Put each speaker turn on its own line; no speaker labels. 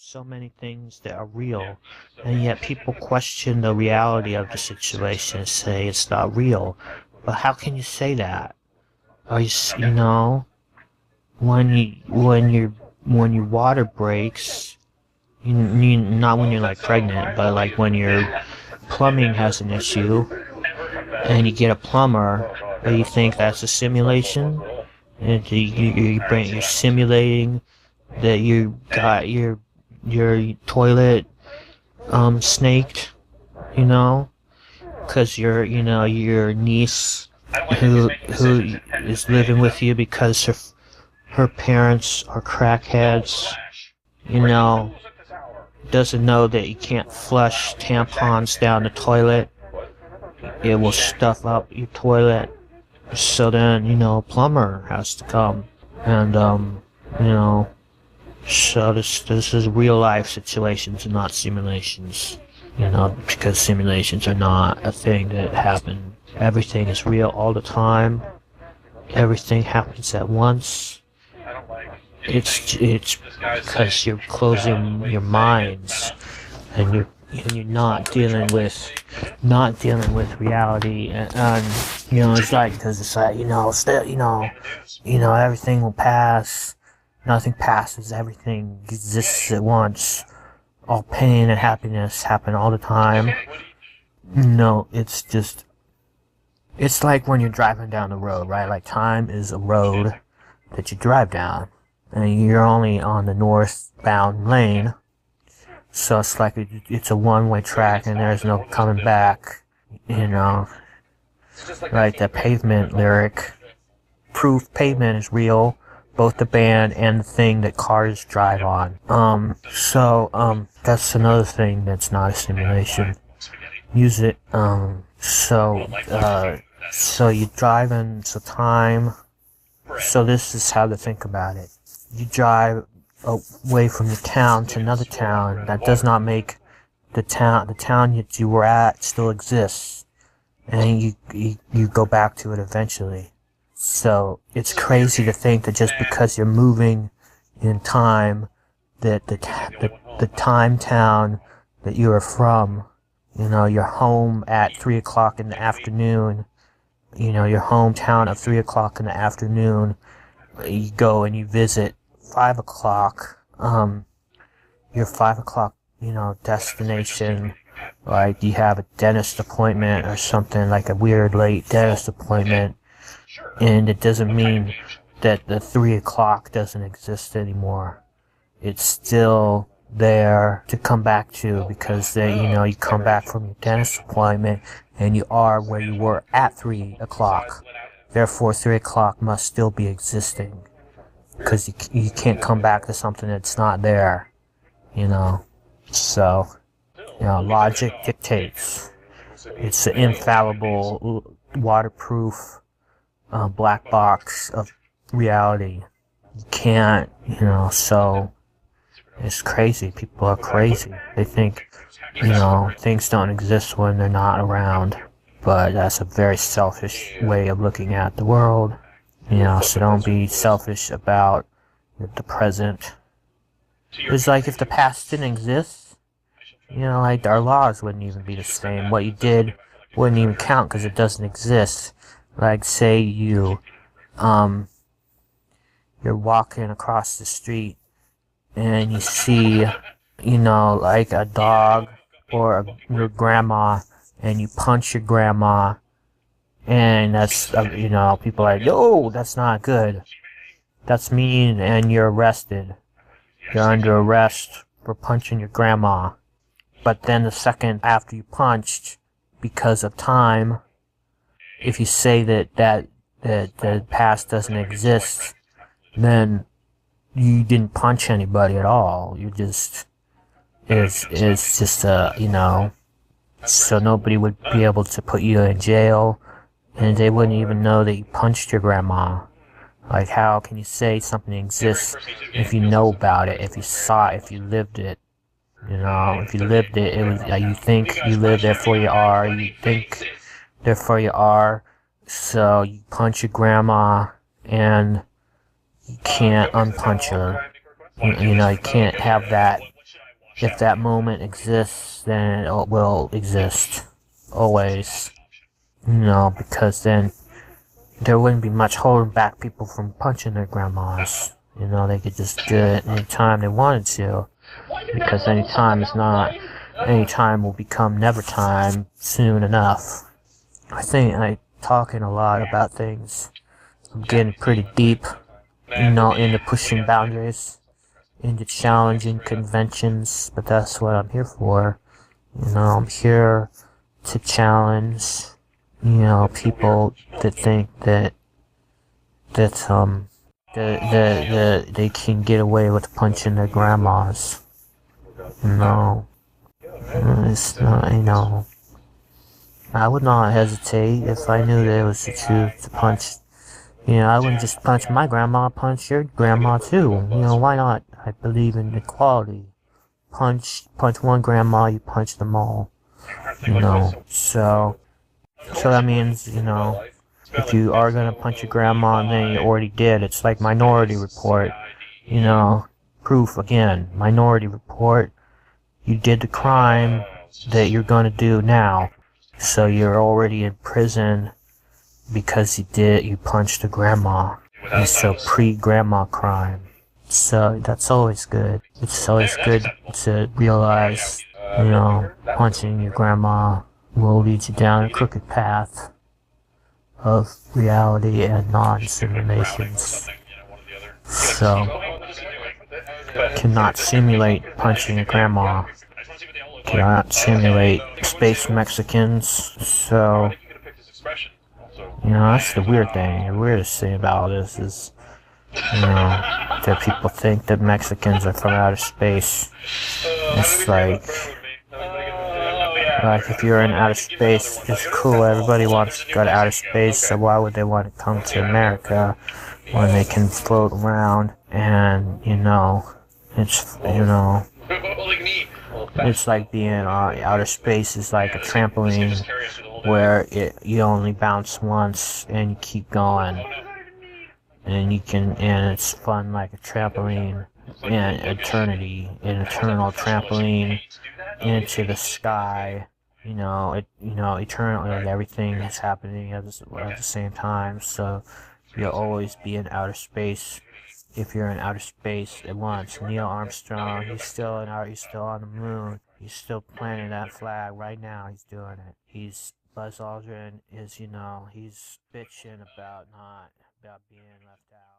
so many things that are real, and yet people question the reality of the situation and say it's not real. But how can you say that? Are you know, when your water breaks, not when you're like pregnant, but like when your plumbing has an issue, and you get a plumber, do you think that's a simulation? And you're simulating that you got your toilet snaked, you know, because your niece who is living with you because her parents are crackheads, you know, doesn't know that you can't flush tampons down the toilet. It will stuff up your toilet. So then, a plumber has to come. And, you know, so this is real life situations and not simulations. Because simulations are not a thing that happen. Everything is real all the time. Everything happens at once. It's because you're closing your minds and you're not dealing with reality, and it's like, because it's like, everything will pass. Nothing passes. Everything exists at once. All pain and happiness happen all the time. It's like when you're driving down the road, right? Like, time is a road that you drive down, and you're only on the northbound lane. So it's like it's a one-way track, and there's no coming back, Like the Pavement lyric. Proof pavement is real, both the band and the thing that cars drive on. That's another thing that's not a simulation. Use it, so you drive in, so time, so this is how to think about it. You drive away from your town to another town. That does not make the town that you were at still exists, and you go back to it eventually. So it's crazy to think that just because you're moving in time, that the time town that you are from, your home at 3 o'clock in the afternoon, your hometown at 3 o'clock in the afternoon, you go and you visit 5 o'clock, your 5 o'clock, destination, like you have a dentist appointment or something, like a weird late dentist appointment, and it doesn't mean that the 3 o'clock doesn't exist anymore. It's still there to come back to, because you come back from your dentist appointment and you are where you were at 3 o'clock. Therefore, 3 o'clock must still be existing, because you can't come back to something that's not there, So, logic dictates. It's an infallible, waterproof, black box of reality. You can't, so it's crazy. People are crazy. They think, things don't exist when they're not around. But that's a very selfish way of looking at the world. So don't be selfish about the present. It's like if the past didn't exist, like our laws wouldn't even be the same. What you did wouldn't even count because it doesn't exist. Like, say you're walking across the street and you see, like a dog or your grandma, and you punch your grandma, and that's, people are like, yo, that's not good. That's mean, and you're arrested. You're under arrest for punching your grandma. But then the second after you punched, because of time, if you say that the past doesn't exist, then you didn't punch anybody at all. You just, it's just so nobody would be able to put you in jail, and they wouldn't even know that you punched your grandma. Like, how can you say something exists if you know about it, if you saw it, if you lived it? If you lived it, it was, you think you live, therefore you are. You think, therefore you are. So you punch your grandma, and you can't unpunch her. You can't have that if that moment exists, then it will exist always. Because then there wouldn't be much holding back people from punching their grandmas. They could just do it anytime they wanted to, because any time will become never time soon enough. I think I'm talking a lot about things. I'm getting pretty deep, into pushing boundaries, into challenging conventions, but that's what I'm here for. I'm here to challenge, people that think that they can get away with punching their grandmas. It's not, I would not hesitate if I knew that it was the truth to punch. I wouldn't just punch my grandma, I'd punch your grandma too. Why not? I believe in equality. Punch one grandma, you punch them all. So that means, if you are gonna punch your grandma, then you already did. It's like Minority Report. Proof again. Minority Report. You did the crime that you're gonna do now. So you're already in prison because you punched a grandma. And so pre-grandma crime. So that's always good. It's always good to realize, punching your grandma will lead you down a crooked path of reality and non-simulations. So, cannot simulate punching a grandma. Cannot simulate space Mexicans. So, that's the weird thing. The weirdest thing about all this is, that people think that Mexicans are from outer space. It's like if you're in outer space, it's cool. Everybody wants to go to outer space, so why would they want to come to America when they can float around? And it's like being outer space is like a trampoline where you only bounce once and you keep going. And it's fun like a trampoline, and eternity, an eternal trampoline into the sky. Eternally, everything is happening at the same time. So you'll always be in outer space. If you're in outer space at once, Neil Armstrong, he's still on the moon. He's still planting that flag right now. He's doing it. Buzz Aldrin is, he's bitching about being left out.